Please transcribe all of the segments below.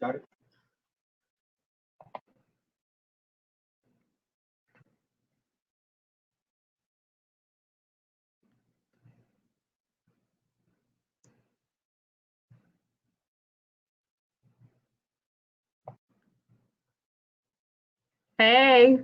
Got it. Hey.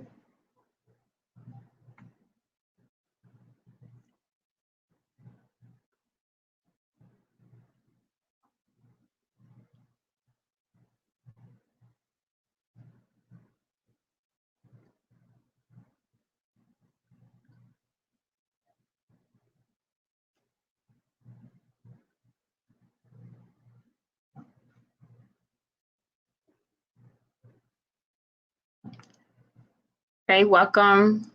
Hey, welcome.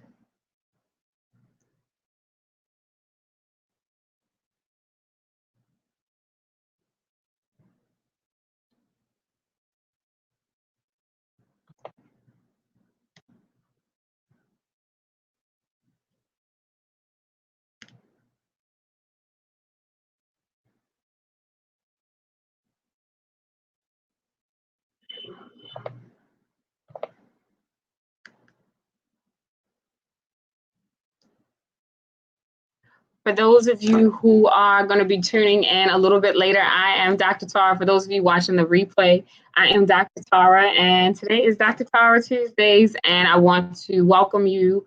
For those of you who are going to be tuning in a little bit later, I am Dr. Tara. For those of you watching the replay, I am Dr. Tara, and today is Dr. Tara Tuesdays, and I want to welcome you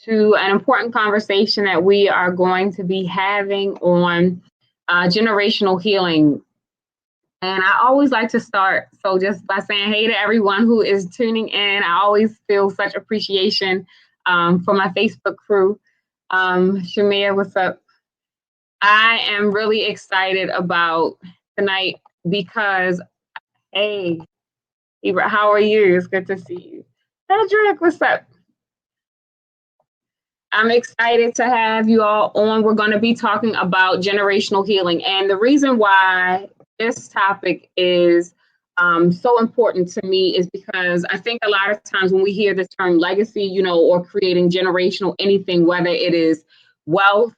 to an important conversation that we are going to be having on generational healing. And I always like to start, so just by saying hey to everyone who is tuning in. I always feel such appreciation for my Facebook crew. Shamia, what's up? I am really excited about tonight because, hey, Ibra, how are you? It's good to see you. Cedric, what's up? I'm excited to have you all on. We're going to be talking about generational healing. And the reason why this topic is so important to me is because I think a lot of times when we hear the term legacy, or creating generational anything, whether it is wealth,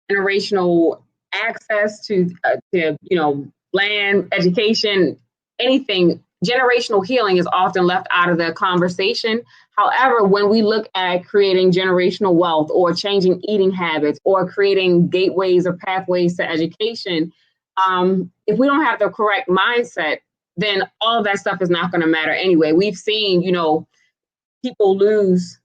generational access to land, education, anything, generational healing is often left out of the conversation. However, when we look at creating generational wealth or changing eating habits or creating gateways or pathways to education, if we don't have the correct mindset, then all of that stuff is not going to matter anyway. We've seen, people lose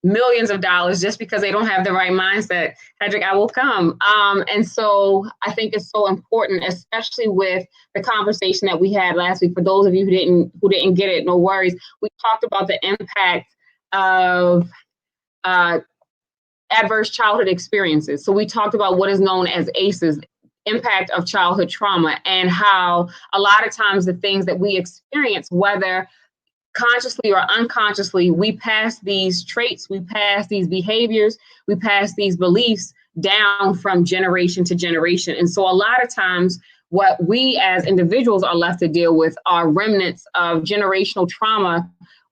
millions of dollars just because they don't have the right mindset. Patrick, I will come. And so I think it's so important, especially with the conversation that we had last week. For those of you who didn't get it, no worries. We talked about the impact of adverse childhood experiences. So we talked about what is known as ACEs, impact of childhood trauma, and how a lot of times the things that we experience, whether consciously or unconsciously, we pass these traits, we pass these behaviors, we pass these beliefs down from generation to generation. And so a lot of times what we as individuals are left to deal with are remnants of generational trauma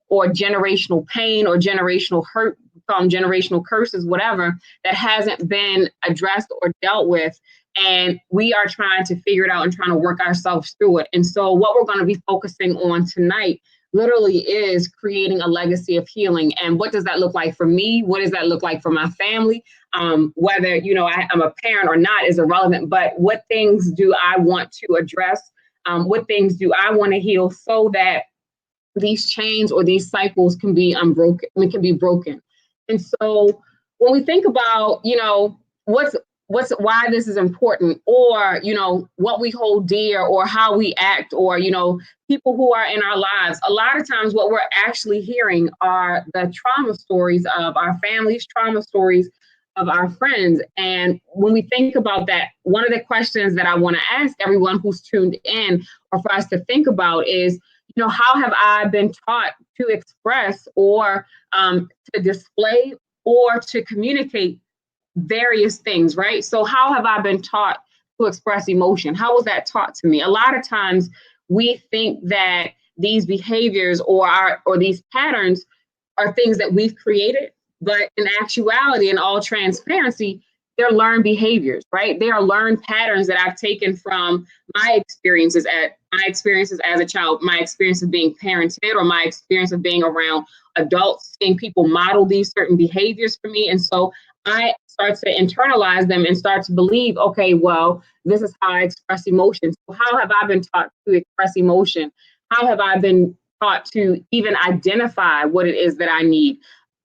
or generational pain or generational hurt, generational curses, whatever, that hasn't been addressed or dealt with. And we are trying to figure it out and trying to work ourselves through it. And so what we're going to be focusing on tonight literally is creating a legacy of healing. And what does that look like for me? What does that look like for my family? Whether, I'm a parent or not is irrelevant, but what things do I want to address? What things do I want to heal so that these chains or these cycles can be unbroken, can be broken. And so when we think about, why this is important, or, what we hold dear, or how we act, or, people who are in our lives, a lot of times what we're actually hearing are the trauma stories of our families, trauma stories of our friends. And when we think about that, one of the questions that I want to ask everyone who's tuned in, or for us to think about, is, how have I been taught to express or to display or to communicate various things, right? So how have I been taught to express emotion? How was that taught to me? A lot of times we think that these behaviors or these patterns are things that we've created, but in actuality, in all transparency, they're learned behaviors, right? They are learned patterns that I've taken from my experiences as a child, my experience of being parented, or my experience of being around adults, seeing people model these certain behaviors for me. And so I start to internalize them and start to believe, okay, well, this is how I express emotion. So how have I been taught to express emotion? How have I been taught to even identify what it is that I need?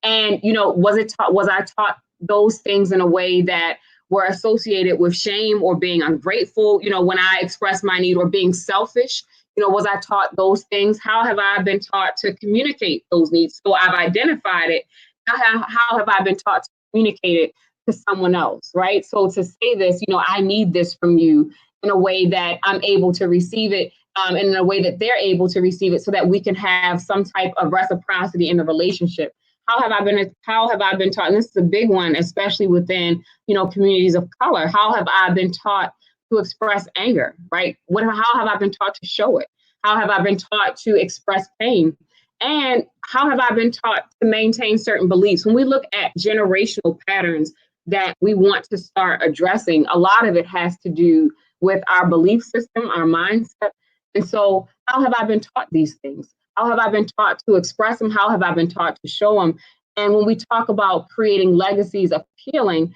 And, was I taught those things in a way that were associated with shame or being ungrateful, when I express my need, or being selfish? Was I taught those things? How have I been taught to communicate those needs? So I've identified it. How have I been taught to communicate it to someone else, right? So to say this, I need this from you, in a way that I'm able to receive it, and in a way that they're able to receive it, so that we can have some type of reciprocity in the relationship. How have I been taught? And this is a big one, especially within, communities of color. How have I been taught to express anger, right? How have I been taught to show it? How have I been taught to express pain? And how have I been taught to maintain certain beliefs? When we look at generational patterns that we want to start addressing, a lot of it has to do with our belief system, our mindset. And so, how have I been taught these things? How have I been taught to express them? How have I been taught to show them? And when we talk about creating legacies of healing,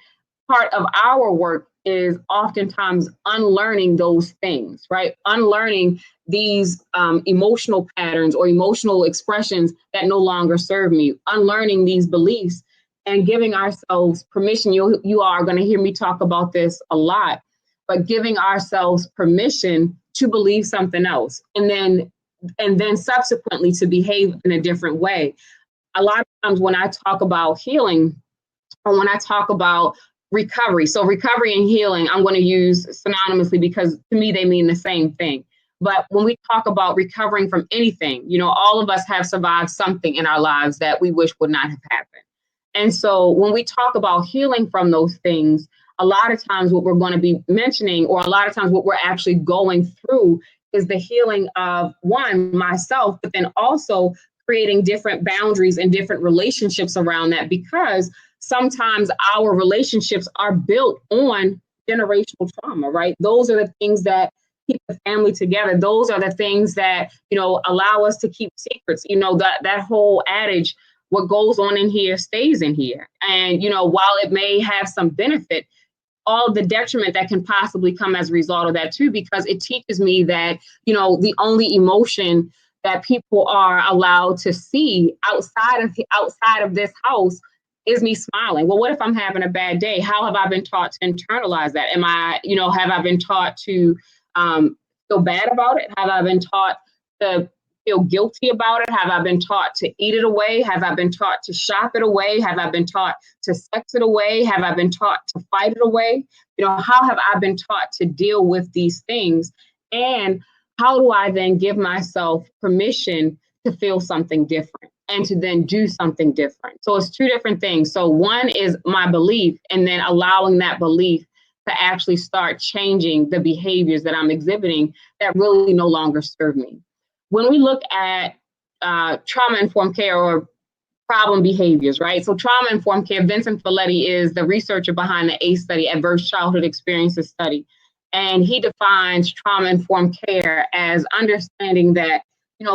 part of our work is oftentimes unlearning those things, right? Unlearning these emotional patterns or emotional expressions that no longer serve me, unlearning these beliefs, and giving ourselves permission. You are going to hear me talk about this a lot, but giving ourselves permission to believe something else, and then subsequently to behave in a different way. A lot of times when I talk about healing, or when I talk about recovery, so recovery and healing, I'm going to use synonymously, because to me they mean the same thing. But when we talk about recovering from anything, all of us have survived something in our lives that we wish would not have happened. And so when we talk about healing from those things, a lot of times what we're going to be mentioning, or a lot of times what we're actually going through, is the healing of, one, myself, but then also creating different boundaries and different relationships around that, because sometimes our relationships are built on generational trauma, right? Those are the things that keep the family together. Those are the things that, allow us to keep secrets. That whole adage, what goes on in here stays in here. And, while it may have some benefit, all the detriment that can possibly come as a result of that too, because it teaches me that, the only emotion that people are allowed to see outside of this house is me smiling. Well, what if I'm having a bad day? How have I been taught to internalize that? Have I been taught to feel bad about it? Have I been taught to feel guilty about it? Have I been taught to eat it away? Have I been taught to shop it away? Have I been taught to sex it away? Have I been taught to fight it away? How have I been taught to deal with these things? And how do I then give myself permission to feel something different and to then do something different? So it's two different things. So one is my belief, and then allowing that belief to actually start changing the behaviors that I'm exhibiting that really no longer serve me. When we look at trauma-informed care, or problem behaviors, right? So trauma-informed care, Vincent Folletti is the researcher behind the ACE study, Adverse Childhood Experiences Study. And he defines trauma-informed care as understanding that,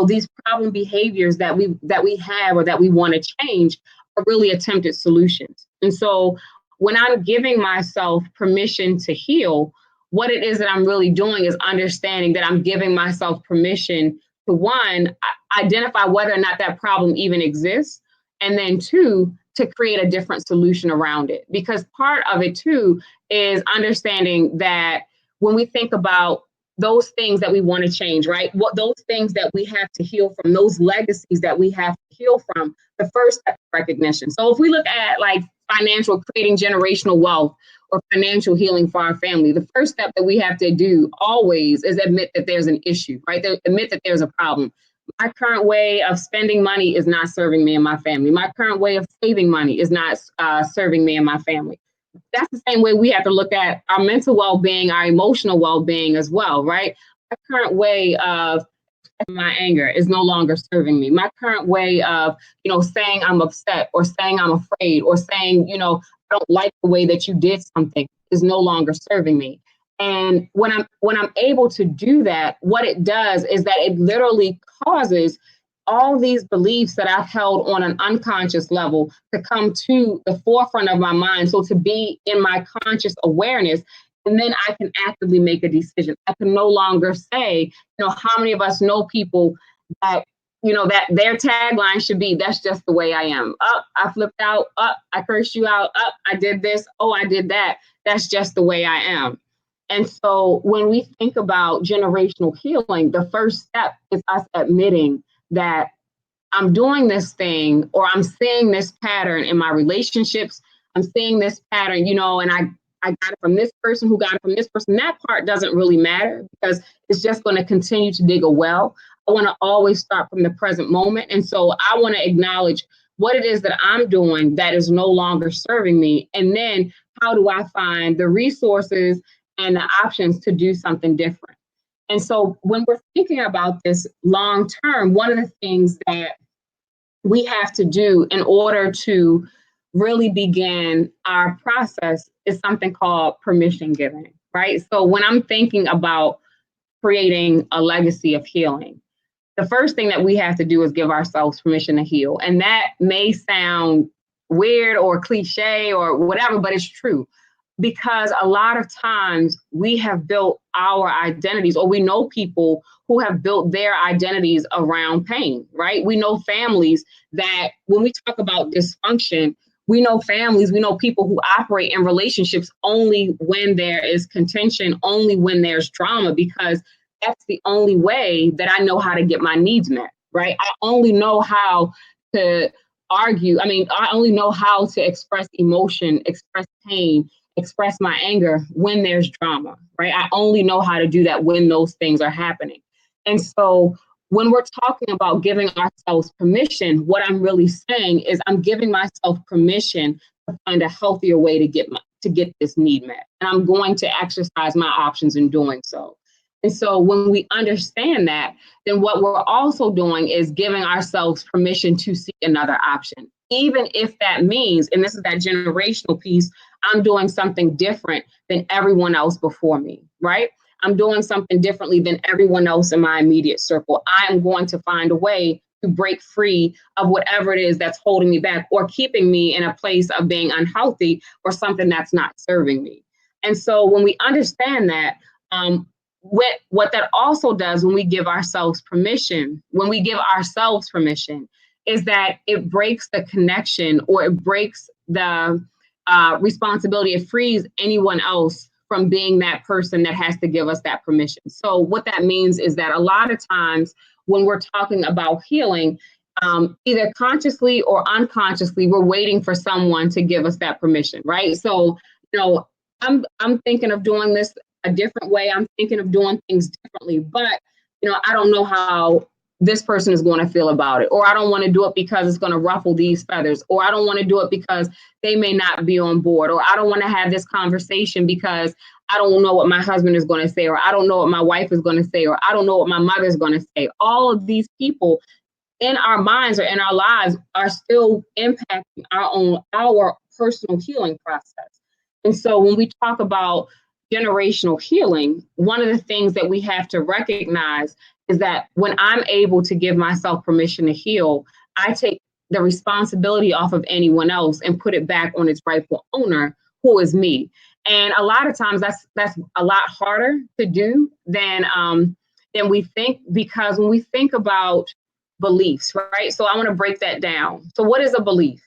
these problem behaviors that we have, or that we want to change, are really attempted solutions. And so when I'm giving myself permission to heal, what it is that I'm really doing is understanding that I'm giving myself permission to, one, identify whether or not that problem even exists, and then two, to create a different solution around it. Because part of it too is understanding that when we think about those things that we want to change, right? What those things that we have to heal from, those legacies that we have to heal from, the first step is recognition. So if we look at like creating generational wealth, or financial healing for our family, the first step that we have to do always is admit that there's an issue, right? Admit that there's a problem. My current way of spending money is not serving me and my family. My current way of saving money is not serving me and my family. That's the same way we have to look at our mental well-being, our emotional well-being as well, right? My current way of my anger is no longer serving me. My current way of, saying I'm upset, or saying I'm afraid, or saying, I don't like the way that you did something is no longer serving me. And when I'm able to do that, what it does is that it literally causes all these beliefs that I've held on an unconscious level to come to the forefront of my mind. So to be in my conscious awareness, and then I can actively make a decision. I can no longer say, how many of us know people that, that their tagline should be, that's just the way I am. Up, I flipped out. Up, I cursed you out. Up, I did this. Oh, I did that. That's just the way I am. And so when we think about generational healing, the first step is us admitting that I'm doing this thing, or I'm seeing this pattern in my relationships. I'm seeing this pattern, and I got it from this person who got it from this person. That part doesn't really matter because it's just going to continue to dig a well. I want to always start from the present moment. And so I want to acknowledge what it is that I'm doing that is no longer serving me. And then how do I find the resources and the options to do something different? And so when we're thinking about this long term, one of the things that we have to do in order to really begin our process is something called permission giving, right? So when I'm thinking about creating a legacy of healing, the first thing that we have to do is give ourselves permission to heal. And that may sound weird or cliche or whatever, but it's true. Because a lot of times we have built our identities, or we know people who have built their identities around pain, right? We know families that when we talk about dysfunction, we know families, we know people who operate in relationships only when there is contention, only when there's drama, because that's the only way that I know how to get my needs met, right? I only know how to argue. I only know how to express emotion, express pain, express my anger when there's drama, right? I only know how to do that when those things are happening. And so when we're talking about giving ourselves permission, what I'm really saying is I'm giving myself permission to find a healthier way to get this need met. And I'm going to exercise my options in doing so. And so when we understand that, then what we're also doing is giving ourselves permission to seek another option, even if that means, and this is that generational piece, I'm doing something different than everyone else before me, right? I'm doing something differently than everyone else in my immediate circle. I am going to find a way to break free of whatever it is that's holding me back or keeping me in a place of being unhealthy or something that's not serving me. And so when we understand that, what that also does when we give ourselves permission, is that it breaks the connection, or it breaks the responsibility. It frees anyone else from being that person that has to give us that permission. So what that means is that a lot of times when we're talking about healing, either consciously or unconsciously, we're waiting for someone to give us that permission, right? So, I'm thinking of doing this a different way. I'm thinking of doing things differently, but I don't know how this person is going to feel about it, or I don't want to do it because it's going to ruffle these feathers, or I don't want to do it because they may not be on board, or I don't want to have this conversation because I don't know what my husband is going to say, or I don't know what my wife is going to say, or I don't know what my mother is going to say. All of these people in our minds or in our lives are still impacting our personal healing process. And so when we talk about generational healing, one of the things that we have to recognize is that when I'm able to give myself permission to heal, I take the responsibility off of anyone else and put it back on its rightful owner, who is me. And a lot of times that's a lot harder to do than we think, because when we think about beliefs, right? So I want to break that down. So what is a belief?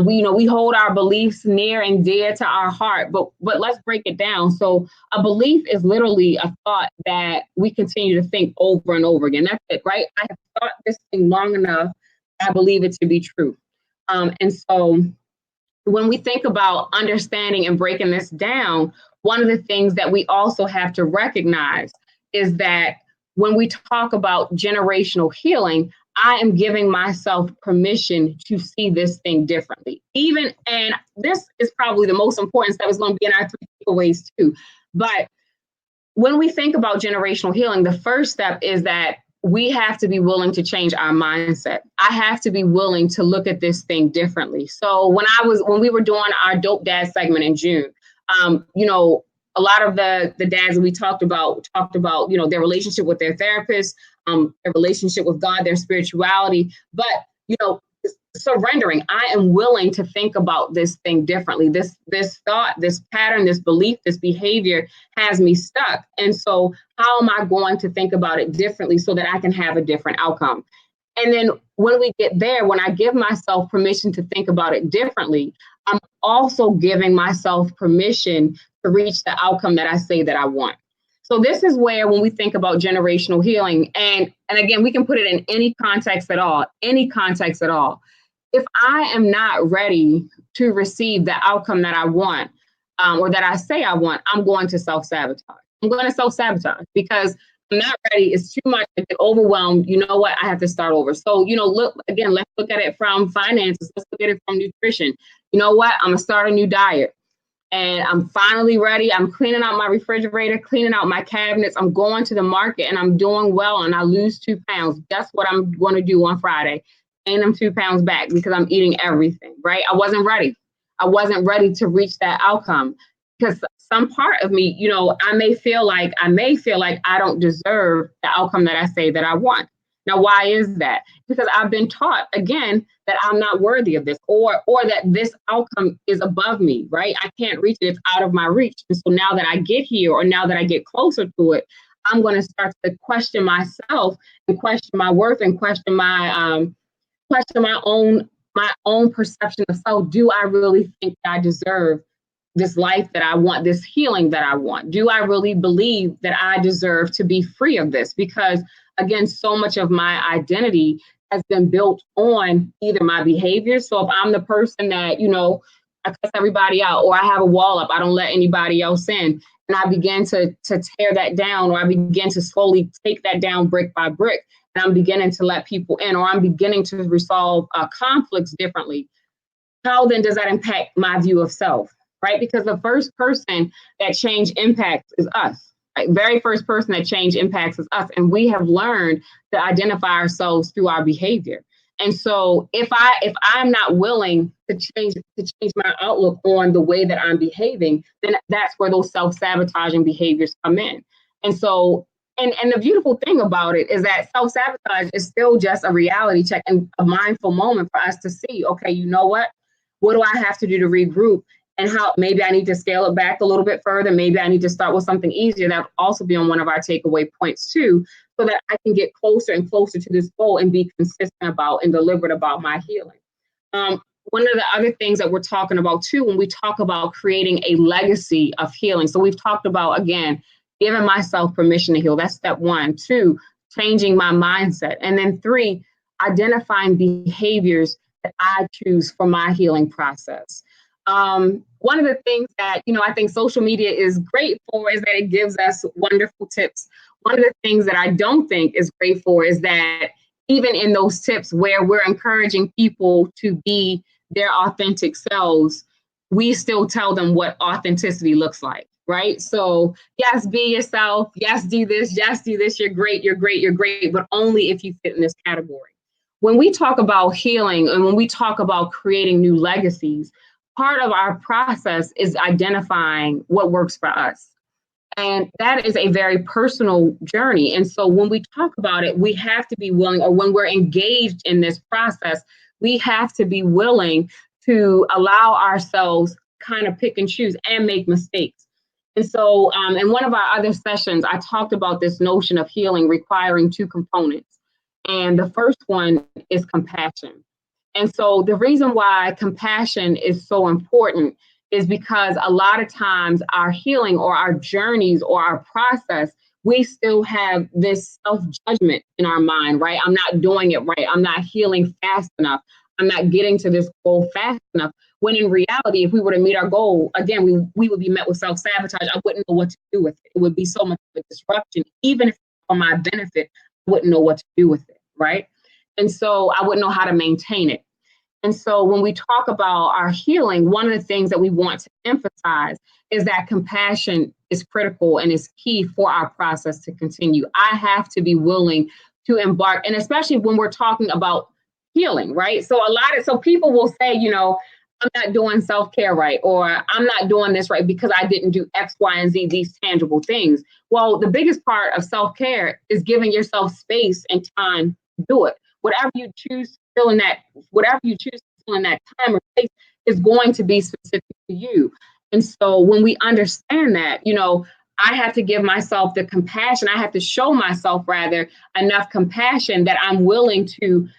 We hold our beliefs near and dear to our heart, but let's break it down. So a belief is literally a thought that we continue to think over and over again. That's it, right? I have thought this thing long enough, I believe it to be true. And so when we think about understanding and breaking this down, one of the things that we also have to recognize is that when we talk about generational healing, I am giving myself permission to see this thing differently. And this is probably the most important step, is going to be in our 3 takeaways too. But when we think about generational healing, the first step is that we have to be willing to change our mindset. I have to be willing to look at this thing differently. So when we were doing our Dope Dad segment in June, a lot of the dads that we talked about, their relationship with their therapist, their relationship with God, their spirituality, but, surrendering. I am willing to think about this thing differently. This thought, this pattern, this belief, this behavior has me stuck. And so how am I going to think about it differently so that I can have a different outcome? And then when we get there, when I give myself permission to think about it differently, I'm also giving myself permission to reach the outcome that I say that I want. So this is where, when we think about generational healing, and again, we can put it in any context at all. If I am not ready to receive the outcome that I want, or that I say I want, I'm going to self-sabotage. I'm going to self-sabotage because I'm not ready. It's too much. I get overwhelmed. You know what? I have to start over. So, let's look at it from finances. Let's look at it from nutrition. You know what? I'm going to start a new diet. And I'm finally ready. I'm cleaning out my refrigerator, cleaning out my cabinets. I'm going to the market and I'm doing well and I lose 2 pounds. That's what I'm going to do on Friday. Gain them 2 pounds back because I'm eating everything, right? I wasn't ready. I wasn't ready to reach that outcome because some part of me, I may feel like I don't deserve the outcome that I say that I want. Now, why is that? Because I've been taught, again, that I'm not worthy of this, or that this outcome is above me, right? I can't reach it. It's out of my reach. And so now that I get here, or now that I get closer to it, I'm going to start to question myself and question my worth and question my own perception of self. Do I really think I deserve this life that I want, this healing that I want? Do I really believe that I deserve to be free of this? Because again, so much of my identity has been built on either my behavior. So if I'm the person that, I cuss everybody out, or I have a wall up, I don't let anybody else in, and I begin to tear that down, or I begin to slowly take that down brick by brick, and I'm beginning to let people in, or I'm beginning to resolve conflicts differently, how then does that impact my view of self, right? Because the first person that change impacts is us. Right? Very first person that change impacts is us. And we have learned to identify ourselves through our behavior. And so if I'm not willing to change my outlook on the way that I'm behaving, then that's where those self-sabotaging behaviors come in. And so, and the beautiful thing about it is that self-sabotage is still just a reality check and a mindful moment for us to see, okay, you know what do I have to do to regroup? And how maybe I need to scale it back a little bit further. Maybe I need to start with something easier. That will also be on one of our takeaway points too, so that I can get closer and closer to this goal and be consistent about and deliberate about my healing. One of the other things that we're talking about too, when we talk about creating a legacy of healing. So we've talked about, again, giving myself permission to heal. That's step 1. 2, changing my mindset. And then 3, identifying behaviors that I choose for my healing process. One of the things that, I think social media is great for is that it gives us wonderful tips. One of the things that I don't think is great for is that even in those tips where we're encouraging people to be their authentic selves, we still tell them what authenticity looks like, right? So yes, be yourself. Yes, do this. Yes, do this. You're great. You're great. You're great. But only if you fit in this category. When we talk about healing and when we talk about creating new legacies, part of our process is identifying what works for us. And that is a very personal journey. And so when we talk about it, we have to be willing, or when we're engaged in this process, we have to be willing to allow ourselves kind of pick and choose and make mistakes. And so in one of our other sessions, I talked about this notion of healing requiring 2 components. And the first one is compassion. And so the reason why compassion is so important is because a lot of times our healing or our journeys or our process, we still have this self-judgment in our mind, right? I'm not doing it right. I'm not healing fast enough. I'm not getting to this goal fast enough. When in reality, if we were to meet our goal, again, we would be met with self-sabotage. I wouldn't know what to do with it. It would be so much of a disruption. Even if for my benefit, I wouldn't know what to do with it, right? And so I wouldn't know how to maintain it. And so when we talk about our healing, one of the things that we want to emphasize is that compassion is critical and is key for our process to continue. I have to be willing to embark, and especially when we're talking about healing, right? So people will say, I'm not doing self-care right, or I'm not doing this right because I didn't do X, Y, and Z, these tangible things. Well, the biggest part of self-care is giving yourself space and time to do it. Whatever you choose to fill in that, whatever you choose to fill in that time or space is going to be specific to you. And so when we understand that, I have to give myself the compassion. I have to show myself rather enough compassion that I'm willing to,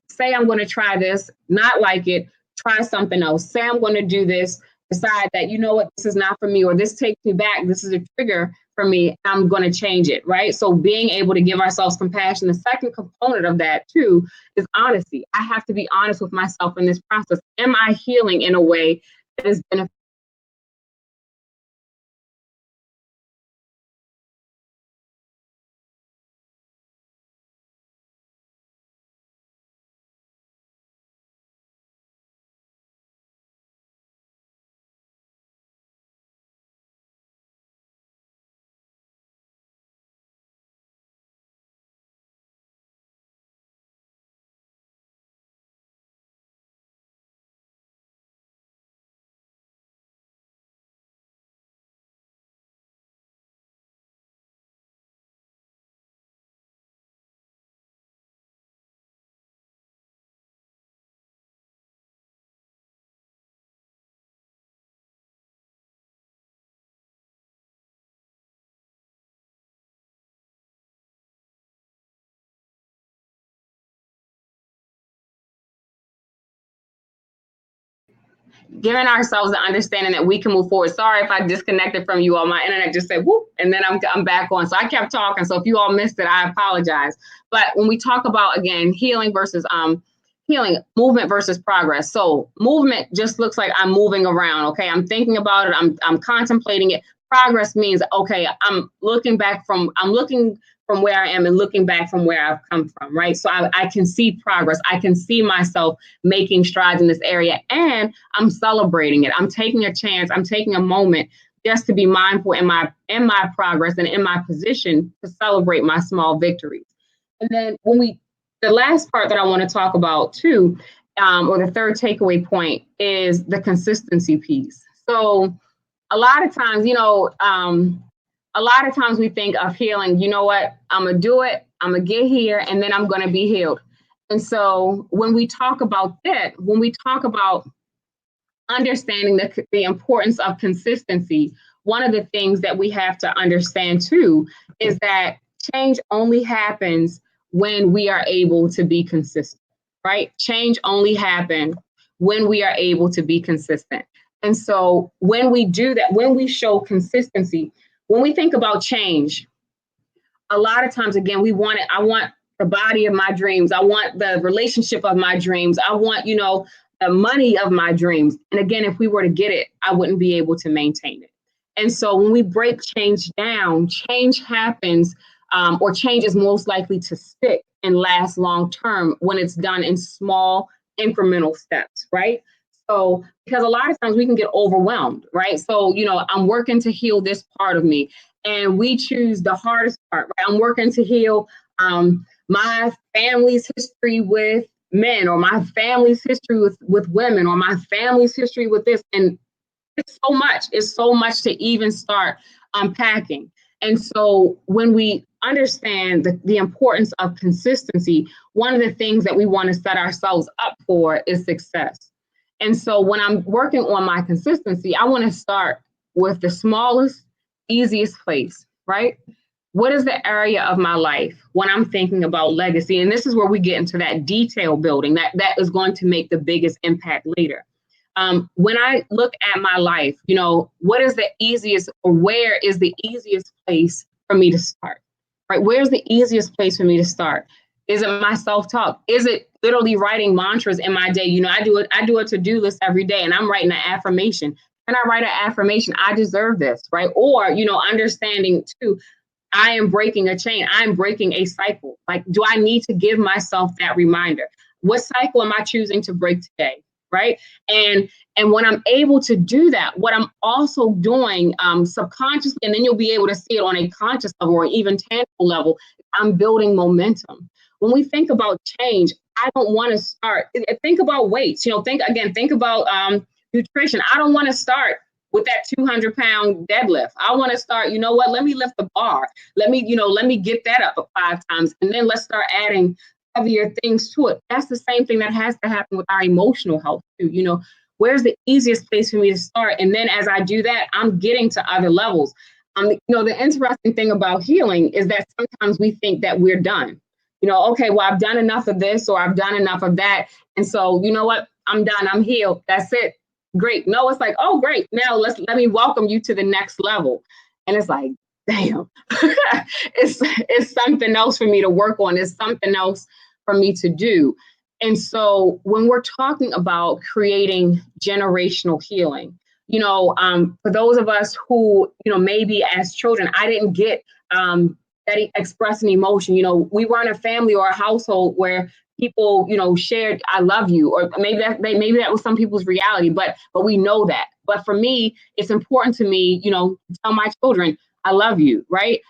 say I'm going to try this, not like it, try something else. Say I'm going to do this, decide that, this is not for me, or this takes me back. This is a trigger for me. I'm going to change it, right? So being able to give ourselves compassion. The second component of that too is honesty. I have to be honest with myself in this process. Am I healing in a way that is beneficial? Giving ourselves the understanding that we can move forward. Sorry if I disconnected from you all. My internet just said whoop, and then I'm back on. So I kept talking. So if you all missed it, I apologize. But when we talk about, again, healing, movement versus progress. So movement just looks like I'm moving around. Okay, I'm thinking about it. I'm contemplating it. Progress means, okay, I'm looking from where I am and looking back from where I've come from, right? So I can see progress. I can see myself making strides in this area, and I'm celebrating it. I'm taking a chance. I'm taking a moment just to be mindful in my progress and in my position to celebrate my small victories. And then the last part that I want to talk about too, or the third takeaway point, is the consistency piece. So a lot of times, we think of healing, what, I'm going to do it, I'm going to get here, and then I'm going to be healed. And so when we talk about that, when we talk about understanding the importance of consistency, one of the things that we have to understand too is that change only happens when we are able to be consistent, right? Change only happens when we are able to be consistent. And so when we do that, when we show consistency, when we think about change, a lot of times, again, I want the body of my dreams. I want the relationship of my dreams. I want, the money of my dreams. And again, if we were to get it, I wouldn't be able to maintain it. And so when we break change down, change happens, or change is most likely to stick and last long term when it's done in small incremental steps, right? So, because a lot of times we can get overwhelmed, right? So, I'm working to heal this part of me, and we choose the hardest part, right? I'm working to heal my family's history with men, or my family's history with women, or my family's history with this. And it's so much to even start unpacking. And so when we understand the importance of consistency, one of the things that we want to set ourselves up for is success. And so when I'm working on my consistency, I want to start with the smallest, easiest place, right? What is the area of my life when I'm thinking about legacy? And this is where we get into that detail building that is going to make the biggest impact later. When I look at my life, what is the easiest, or where is the easiest place for me to start, right? Where's the easiest place for me to start? Is it my self-talk? Is it literally writing mantras in my day? I do a to-do list every day, and I'm writing an affirmation. And I write an affirmation, I deserve this, right? Or, understanding too, I am breaking a chain. I'm breaking a cycle. Like, do I need to give myself that reminder? What cycle am I choosing to break today? right? And when I'm able to do that, what I'm also doing subconsciously, and then you'll be able to see it on a conscious level or even tangible level, I'm building momentum. When we think about change, I don't want to start, think about weights, think about nutrition. I don't want to start with that 200-pound deadlift. I want to start, let me lift the bar. Let me get that up 5 times. And then let's start adding heavier things to it. That's the same thing that has to happen with our emotional health too. Where's the easiest place for me to start? And then as I do that, I'm getting to other levels. The interesting thing about healing is that sometimes we think that we're done. Okay, well, I've done enough of this or I've done enough of that. And so, you know what? I'm done. I'm healed. That's it. Great. No, it's like, oh, great. Now let me welcome you to the next level. And it's like, damn, it's something else for me to work on. It's something else for me to do. And so when we're talking about creating generational healing, for those of us who, maybe as children, I didn't get that express an emotion. We weren't a family or a household where people, shared, I love you, or maybe that was some people's reality, but we know that. But for me, it's important to me, to tell my children, I love you, right?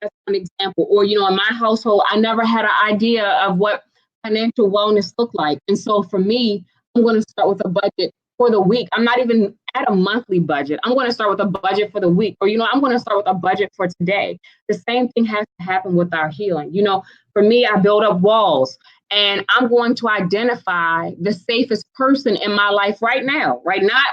That's an example. Or, in my household, I never had an idea of what financial wellness looked like. And so for me, I'm going to start with a budget for the week. I'm not even at a monthly budget. I'm going to start with a budget for the week, or, I'm going to start with a budget for today. The same thing has to happen with our healing. For me, I build up walls. And I'm going to identify the safest person in my life right now.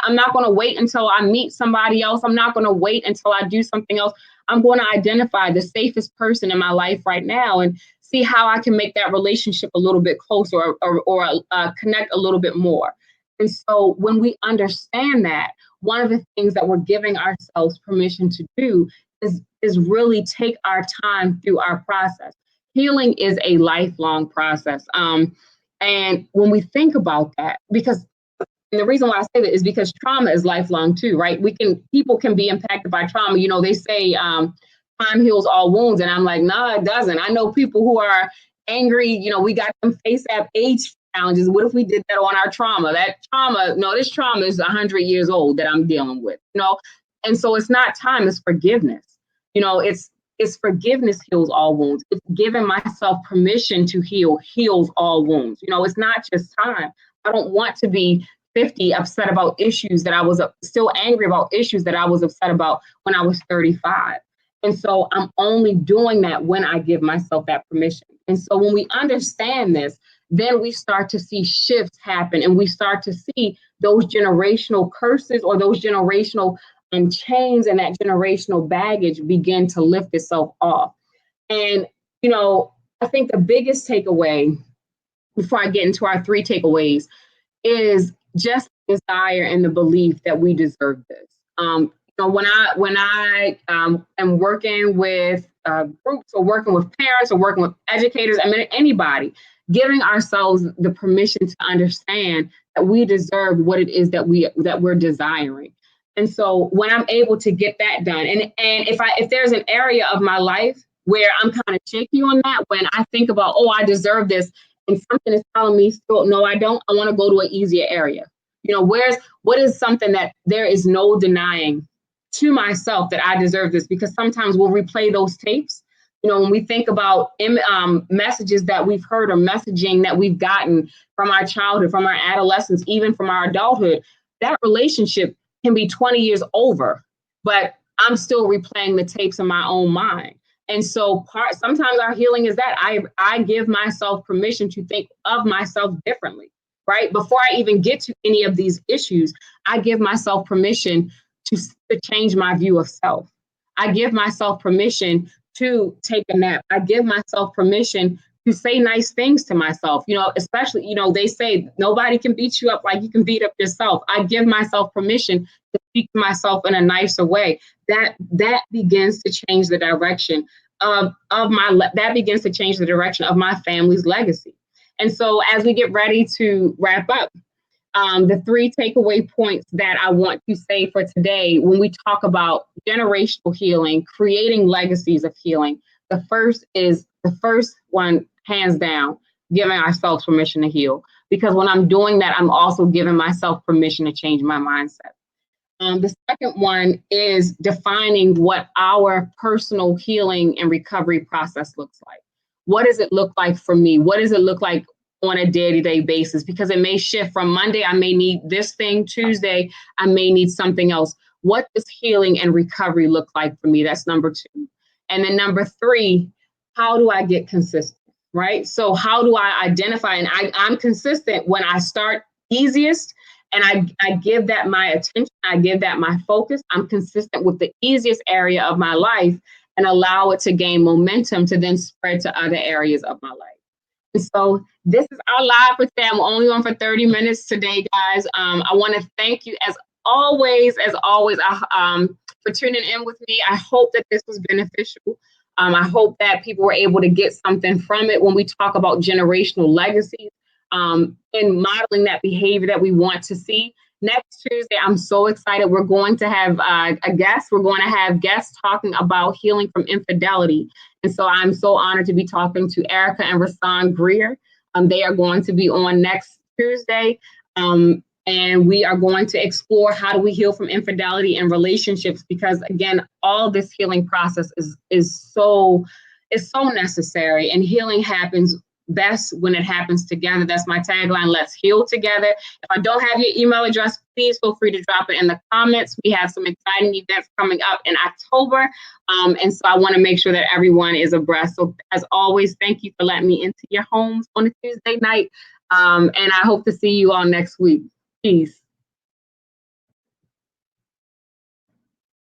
I'm not going to wait until I meet somebody else. I'm not going to wait until I do something else. I'm going to identify the safest person in my life right now and see how I can make that relationship a little bit closer or connect a little bit more. And so when we understand that, one of the things that we're giving ourselves permission to do is really take our time through our process. Healing is a lifelong process. And when we think about that, and the reason why I say that is because trauma is lifelong too, right? People can be impacted by trauma. They say time heals all wounds. And I'm like, no, it doesn't. I know people who are angry, we got them FaceApp age challenges. What if we did that on our trauma? This trauma is 100 years old that I'm dealing with, And so it's not time, it's forgiveness. It's forgiveness heals all wounds. It's giving myself permission to heals all wounds. It's not just time. I don't want to be 50 upset about issues that I was still angry about issues that I was upset about when I was 35. And so I'm only doing that when I give myself that permission. And so when we understand this, then we start to see shifts happen and we start to see those generational curses or those generational chains and that generational baggage begin to lift itself off. And, I think the biggest takeaway before I get into our 3 takeaways is just desire and the belief that we deserve this. When I am working with groups or working with parents or working with educators, anybody, giving ourselves the permission to understand that we deserve what it is that we're desiring. And so when I'm able to get that done, and if there's an area of my life where I'm kind of shaky on that, when I think about, I deserve this, and something is telling me still, no, I don't, I want to go to an easier area. What is something that there is no denying to myself that I deserve this? Because sometimes we'll replay those tapes. When we think about messages that we've heard or messaging that we've gotten from our childhood, from our adolescence, even from our adulthood, that relationship can be 20 years over, but I'm still replaying the tapes in my own mind. And so sometimes our healing is that I give myself permission to think of myself differently, right? Before I even get to any of these issues, I give myself permission to change my view of self. I give myself permission to take a nap. I give myself permission to say nice things to myself, especially, they say nobody can beat you up like you can beat up yourself. I give myself permission to speak to myself in a nicer way. That begins to change the direction that begins to change the direction of my family's legacy. And so as we get ready to wrap up, the 3 takeaway points that I want to say for today, when we talk about generational healing, creating legacies of healing, the first one, hands down, giving ourselves permission to heal. because when I'm doing that, I'm also giving myself permission to change my mindset. The second one is defining what our personal healing and recovery process looks like. What does it look like for me? What does it look like on a day-to-day basis? Because it may shift from Monday, I may need this thing. Tuesday, I may need something else. What does healing and recovery look like for me? That's number two. And then number three, how do I get consistent, right? So how do I identify? And I'm consistent when I start easiest, and I give that my attention, I give that my focus. I'm consistent with the easiest area of my life and allow it to gain momentum to then spread to other areas of my life. And so this is our live for today. I'm only on for 30 minutes today, guys. I want to thank you as always, for tuning in with me. I hope that this was beneficial. I hope that people were able to get something from it when we talk about generational legacies, and modeling that behavior that we want to see. Next Tuesday, I'm so excited. We're going to have a guest. We're going to have guests talking about healing from infidelity. And so I'm so honored to be talking to Erica and Rasan Greer. They are going to be on next Tuesday. And we are going to explore how do we heal from infidelity in relationships, because again, all this healing process is so necessary, and healing happens best when it happens together. That's my tagline. Let's heal together. If I don't have your email address, please feel free to drop it in the comments. We have some exciting events coming up in October. And so I want to make sure that everyone is abreast. So as always, thank you for letting me into your homes on a Tuesday night. And I hope to see you all next week. Peace.